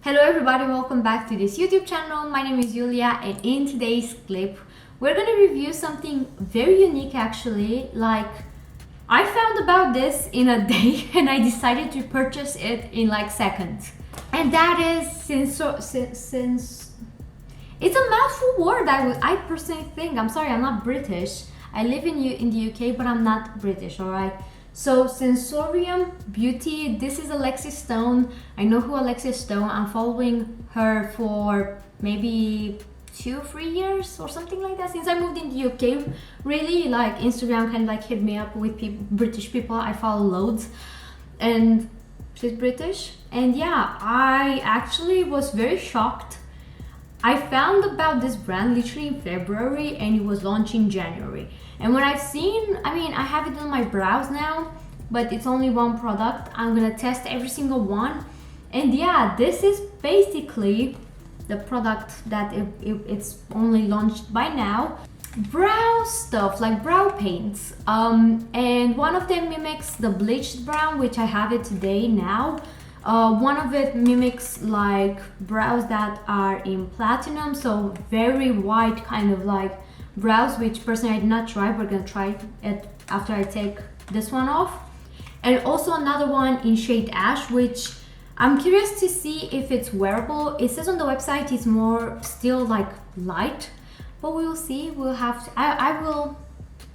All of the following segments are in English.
Hello everybody, welcome back to this YouTube channel. My name is Julia and in today's clip we're gonna review something very unique actually. Like, I found about this in a day and I decided to purchase it in like seconds. And that is it's a mouthful word. I personally think, I'm sorry, I'm not British. I live in the UK, but I'm not British, alright? So Sensorium Beauty, this is Alexis Stone. I know who Alexis Stone. I'm following her for maybe 2-3 years or something like that since I moved in the UK. Really, like, Instagram kind of like hit me up with British people I follow loads, and she's British. And yeah, I actually was very shocked. I found about this brand literally in February and it was launched in January. And when I've seen, I have it on my brows now, but it's only one product. I'm gonna test every single one. And yeah, this is basically the product that it's only launched by now. Brow stuff, like brow paints. And one of them mimics the bleached brown, which I have it today now. One of it mimics like brows that are in platinum, so very white kind of like brows, which personally I did not try. We're gonna try it after I take this one off. And also another one in shade ash, which I'm curious to see if it's wearable. It says on the website it's more still like light, but we will see. We'll have to, I will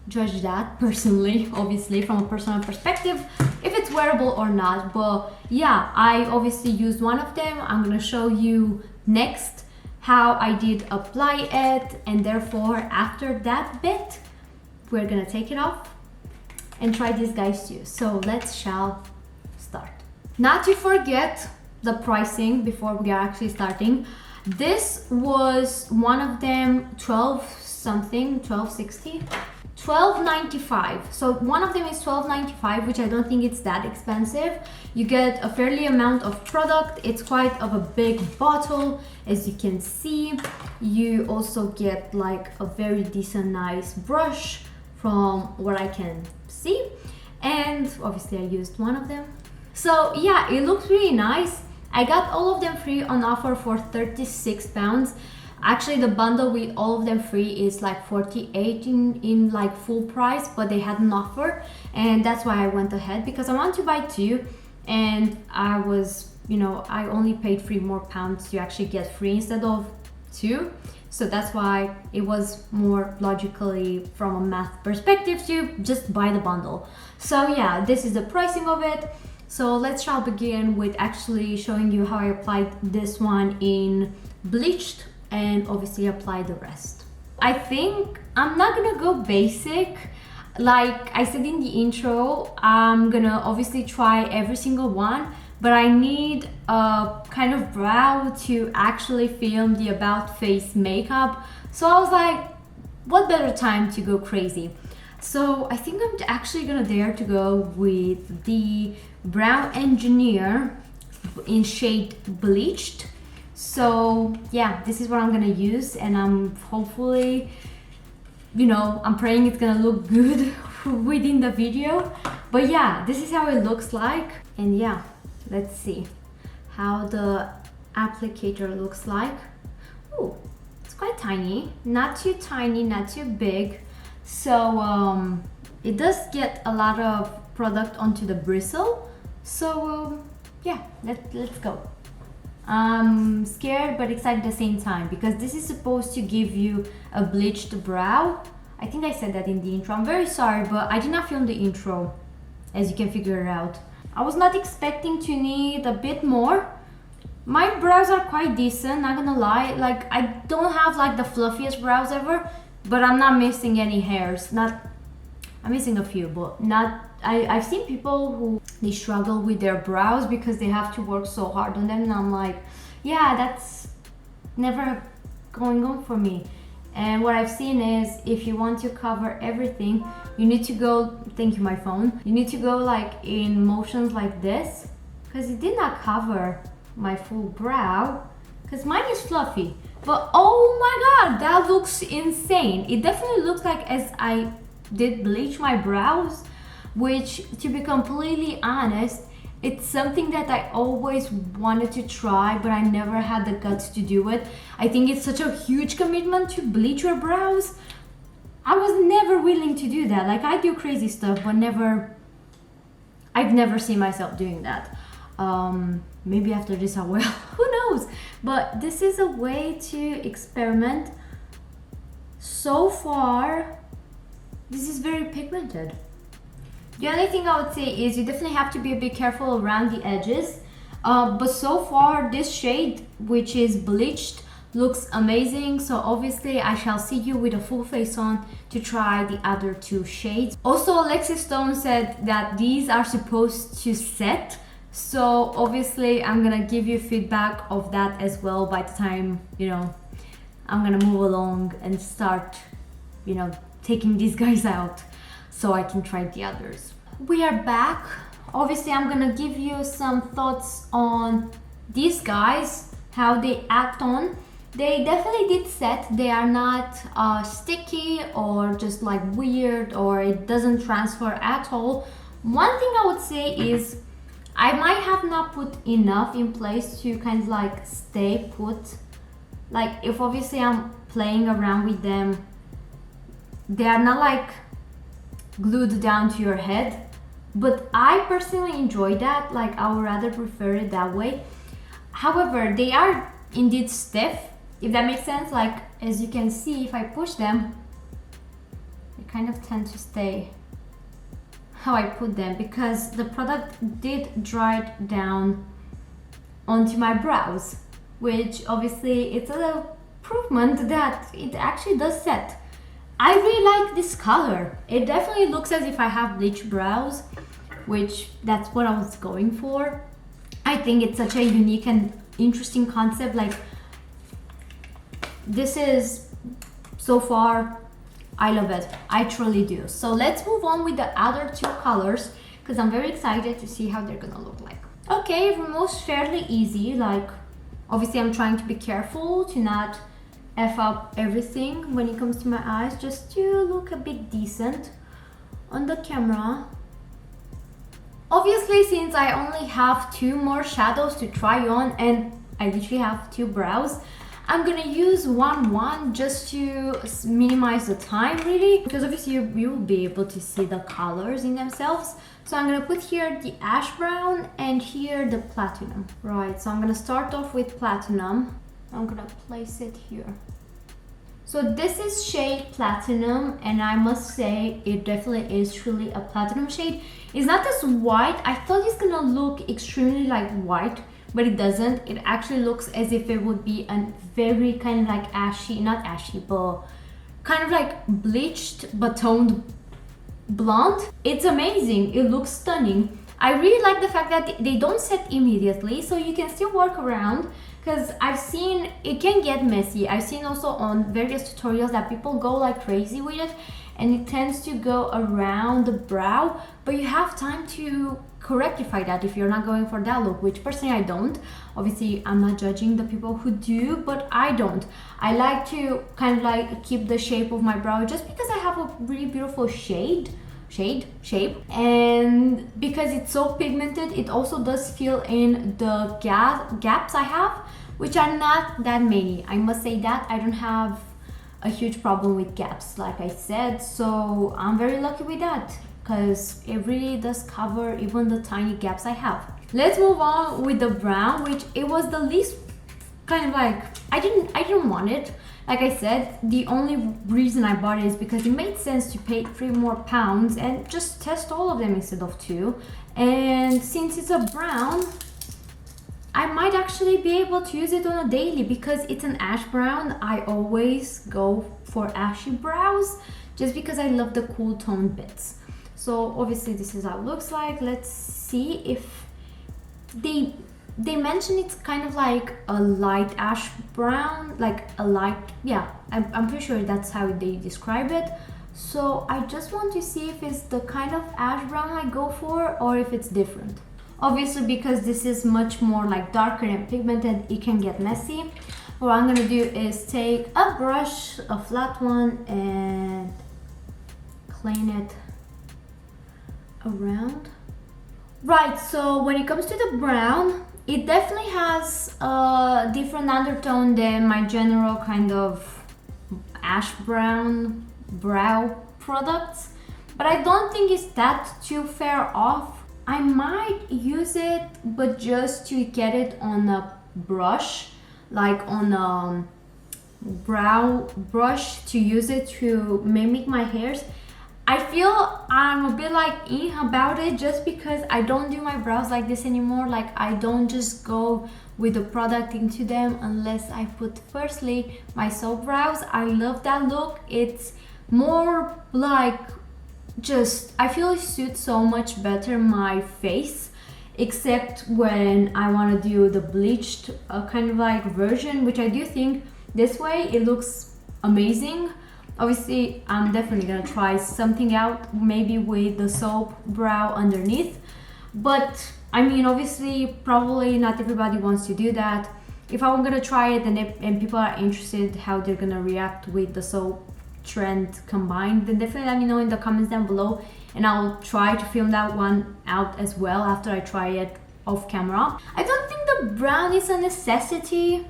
judge that personally, obviously from a personal perspective, if it's wearable or not. But yeah, I obviously used one of them. I'm gonna show you next how I did apply it, and therefore after that bit we're gonna take it off and try these guys too. So let's shall start. Not to forget the pricing before we are actually starting. This was one of them 12 something, 12.60, 12.95. So one of them is 12.95, which I don't think it's that expensive. You get a fairly amount of product. It's quite of a big bottle, as you can see. You also get like a very decent nice brush from what I can see, and obviously I used one of them. So yeah, it looks really nice. I got all of them free on offer for £36. Actually, the bundle with all of them free is like 48 in like full price, but they had an offer, and that's why I went ahead because I want to buy two, and I was, I only paid £3 more to actually get free instead of two. So that's why it was more logically from a math perspective to just buy the bundle. So yeah, this is the pricing of it. So let's shall begin with actually showing you how I applied this one in Bleached, and obviously apply the rest. I think I'm not gonna go basic. Like I said in the intro, I'm gonna obviously try every single one, but I need a kind of brow to actually film the about face makeup. So I was like, what better time to go crazy? So I think I'm actually gonna dare to go with the Brow Engineer in shade Bleached. So yeah, this is what I'm gonna use, and I'm hopefully, I'm praying it's gonna look good within the video. But yeah, this is how it looks like. And yeah, let's see how the applicator looks like. Oh, it's quite tiny, not too tiny, not too big. So it does get a lot of product onto the bristle. So yeah, let's go. I'm scared but excited at the same time because this is supposed to give you a bleached brow. I think I said that in the intro. I'm very sorry, but I did not film the intro, as you can figure it out. I was not expecting to need a bit more. My brows are quite decent, not gonna lie. Like, I don't have like the fluffiest brows ever, but I'm not missing any hairs. I'm missing a few, but not. I've seen people who they struggle with their brows because they have to work so hard on them, and I'm like, yeah, that's never going on for me. And what I've seen is, if you want to cover everything, you need to go, thank you my phone, you need to go like in motions like this, because it did not cover my full brow, because mine is fluffy. But oh my god, that looks insane. It definitely looks like as I did bleach my brows, which, to be completely honest, It's something that I always wanted to try, but I never had the guts to do it. I think it's such a huge commitment to bleach your brows. I was never willing to do that. Like, I do crazy stuff, but I've never seen myself doing that. Maybe after this I will, who knows? But this is a way to experiment. So far, this is very pigmented. The only thing I would say is you definitely have to be a bit careful around the edges. But so far, this shade, which is Bleached, looks amazing. So obviously I shall see you with a full face on to try the other two shades. Also, Alexis Stone said that these are supposed to set. So obviously I'm gonna give you feedback of that as well by the time, I'm gonna move along and start, taking these guys out so I can try the others. We are back. Obviously I'm gonna give you some thoughts on these guys, how they act on. They definitely did set. They are not sticky or just like weird, or it doesn't transfer at all. One thing I would say is I might have not put enough in place to kind of like stay put. Like, if obviously I'm playing around with them, they are not like glued down to your head. But I personally enjoy that. Like, I would rather prefer it that way. However, they are indeed stiff, if that makes sense. Like, as you can see, if I push them, they kind of tend to stay how I put them, because the product did dry down onto my brows, which obviously it's an improvement that it actually does set. I really like this color. It definitely looks as if I have bleached brows, which that's what I was going for. I think it's such a unique and interesting concept. Like, this is, so far, I love it. I truly do. So let's move on with the other two colors, because I'm very excited to see how they're gonna look like. Okay, Remove's fairly easy. Like, obviously I'm trying to be careful to not F up everything when it comes to my eyes, just to look a bit decent on the camera. Obviously, since I only have two more shadows to try on and I literally have two brows, I'm gonna use one just to minimize the time, really, because obviously you will be able to see the colors in themselves. So I'm gonna put here the ash brown and here the platinum. Right, so I'm gonna start off with platinum. I'm gonna place it here. So this is shade Platinum, and I must say it definitely is truly a platinum shade. It's not as white. I thought it's gonna look extremely like white, but it doesn't. It actually looks as if it would be a very kind of like ashy, not ashy, but kind of like bleached but toned blonde. It's amazing. It looks stunning. I really like the fact that they don't set immediately, so you can still work around, because I've seen it can get messy. I've seen also on various tutorials that people go like crazy with it, and it tends to go around the brow, but you have time to rectify that if you're not going for that look, which personally I don't. Obviously I'm not judging the people who do, but I don't. I like to kind of like keep the shape of my brow, just because I have a really beautiful shape, and because it's so pigmented, it also does fill in the gaps I have, which are not that many. I must say that I don't have a huge problem with gaps, like I said, so I'm very lucky with that, because it really does cover even the tiny gaps I have. Let's move on with the brown, which it was the least kind of like, I didn't want it. Like I said, the only reason I bought it is because it made sense to pay £3 more and just test all of them instead of two. And since it's a brown, I might actually be able to use it on a daily, because it's an ash brown. I always go for ashy brows just because I love the cool toned bits. So obviously this is how it looks like. Let's see if they mention it's kind of like a light ash brown, like a light, yeah, I'm pretty sure that's how they describe it. So I just want to see if it's the kind of ash brown I go for, or if it's different. Obviously, because this is much more like darker and pigmented, it can get messy. What I'm gonna do is take a brush, a flat one, and clean it around. Right, so when it comes to the brown, it definitely has a different undertone than my general kind of ash brown brow products, but I don't think it's that too far off. I might use it, but just to get it on a brush, like on a brow brush, to use it to mimic my hairs. I feel I'm a bit like about it just because I don't do my brows like this anymore. Like I don't just go with the product into them unless I put firstly my soap brows. I love that look. It's more like just, I feel it suits so much better my face, except when I want to do the bleached kind of like version, which I do think this way it looks amazing. Obviously, I'm definitely gonna try something out, maybe with the soap brow underneath. But I mean, obviously, probably not everybody wants to do that. If I'm gonna try it and people are interested how they're gonna react with the soap trend combined, then definitely let me know in the comments down below, and I'll try to film that one out as well after I try it off camera. I don't think the brown is a necessity.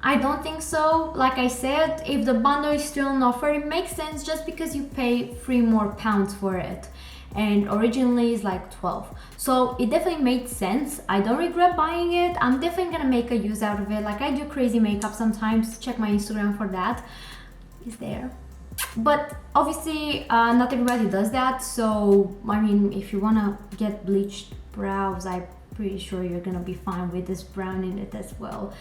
I don't think so. Like I said, if the bundle is still on offer, it makes sense just because you pay £3 more for it. And originally it's like 12. So it definitely made sense. I don't regret buying it. I'm definitely gonna make a use out of it. Like I do crazy makeup sometimes. Check my Instagram for that. It's there. But obviously not everybody does that. So I mean, if you wanna get bleached brows, I'm pretty sure you're gonna be fine with this brown in it as well.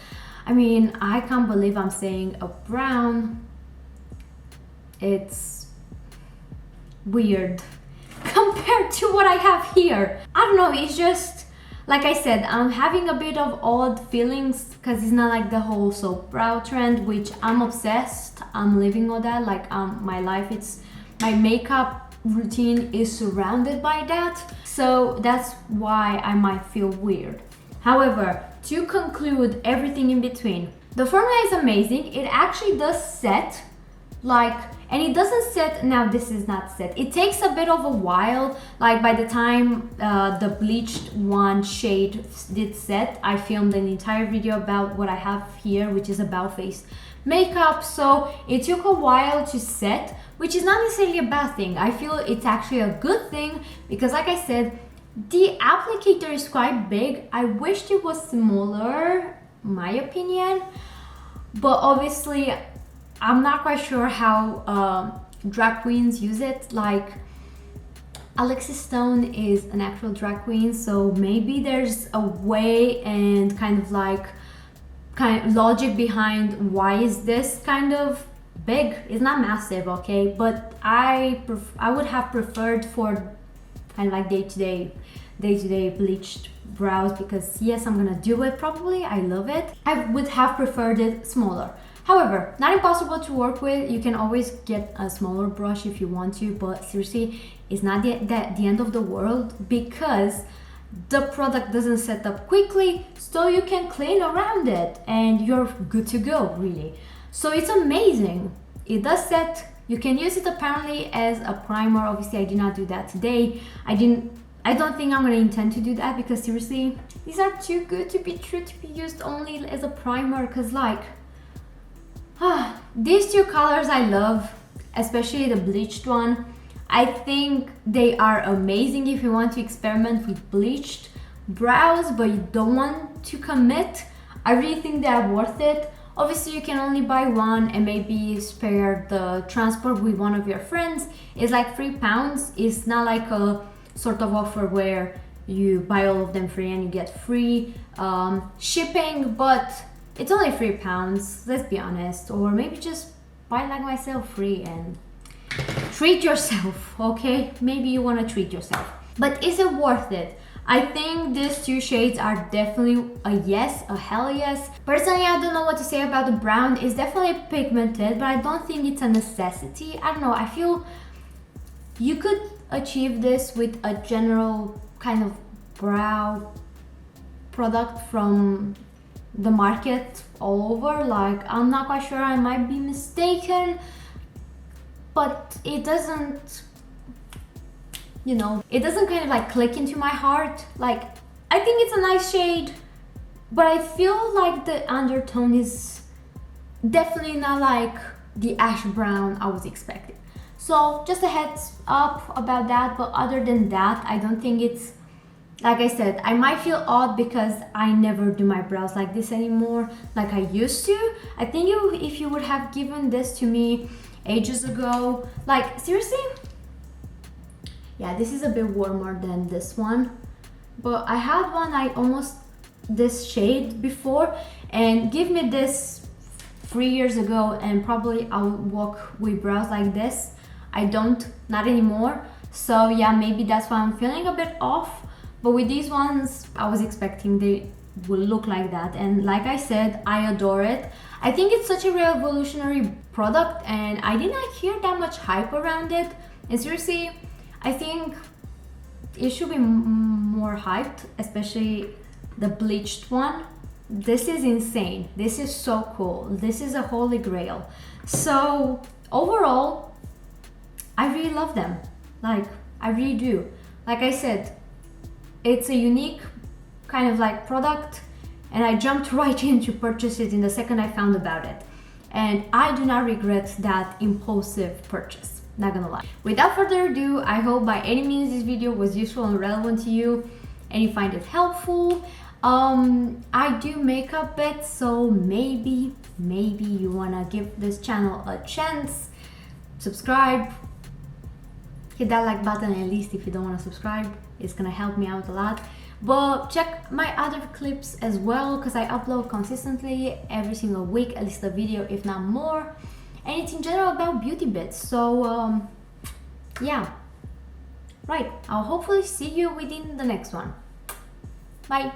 I mean, I can't believe I'm saying a brown. It's weird compared to what I have here. I don't know, it's just, like I said, I'm having a bit of odd feelings because it's not like the whole soap brow trend, which I'm obsessed. I'm living on that, like my life, it's my makeup routine is surrounded by that. So that's why I might feel weird. However, to conclude everything in between, the formula is amazing. It actually does set, like, and it doesn't set, now this is not set. It takes a bit of a while, like by the time the bleached one shade did set, I filmed an entire video about what I have here, which is about face makeup. So it took a while to set, which is not necessarily a bad thing. I feel it's actually a good thing because, like I said, the applicator is quite big. I wished it was smaller, my opinion, but obviously I'm not quite sure how drag queens use it. Like Alexis Stone is an actual drag queen, so maybe there's a way and kind of logic behind why is this kind of big. It's not massive, okay, but I would have preferred for kind of like day-to-day bleached brows, because yes, I'm gonna do it probably. I love it. I would have preferred it smaller. However, not impossible to work with. You can always get a smaller brush if you want to, but seriously, it's not the end of the world because the product doesn't set up quickly, so you can clean around it and you're good to go, really. So it's amazing. It does set. You can use it apparently as a primer. Obviously, I did not do that today. I don't think I'm gonna intend to do that because seriously, these are too good to be true to be used only as a primer. Cause like, these two colors I love, especially the bleached one. I think they are amazing if you want to experiment with bleached brows, but you don't want to commit. I really think they are worth it. Obviously, you can only buy one and maybe spare the transport with one of your friends. It's like £3. It's not like a sort of offer where you buy all of them free and you get free shipping, but it's only £3, let's be honest. Or maybe just buy like myself free and treat yourself, okay? Maybe you want to treat yourself. But is it worth it? I think these two shades are definitely a yes, a hell yes. Personally, I don't know what to say about the brown. It's definitely pigmented, but I don't think it's a necessity. I don't know, I feel you could achieve this with a general kind of brow product from the market all over. Like, I'm not quite sure, I might be mistaken, but it doesn't you know, it doesn't kind of like click into my heart. Like, I think it's a nice shade, but I feel like the undertone is definitely not like the ash brown I was expecting. So just a heads up about that, but other than that, I don't think it's, like I said, I might feel odd because I never do my brows like this anymore, like I used to. I think if you would have given this to me ages ago, like seriously, yeah, this is a bit warmer than this one, but I had one I almost this shade before, and give me this 3 years ago and probably I'll walk with brows like this. I don't, not anymore. So yeah, maybe that's why I'm feeling a bit off. But with these ones, I was expecting they will look like that. And like I said, I adore it. I think it's such a revolutionary product and I did not hear that much hype around it. And seriously, I think it should be more hyped, especially the bleached one. This is insane. This is so cool. This is a holy grail. So overall, I really love them. Like, I really do. Like I said, it's a unique kind of like product and I jumped right in to purchase it in the second I found about it. And I do not regret that impulsive purchase, not gonna lie. Without further ado, I hope by any means this video was useful and relevant to you and you find it helpful. I do makeup bits, so maybe you wanna give this channel a chance. Subscribe, hit that like button at least if you don't want to subscribe. It's gonna help me out a lot. But check my other clips as well, because I upload consistently every single week, at least a video if not more, and it's in general about beauty bits. So yeah, right, I'll hopefully see you within the next one. Bye.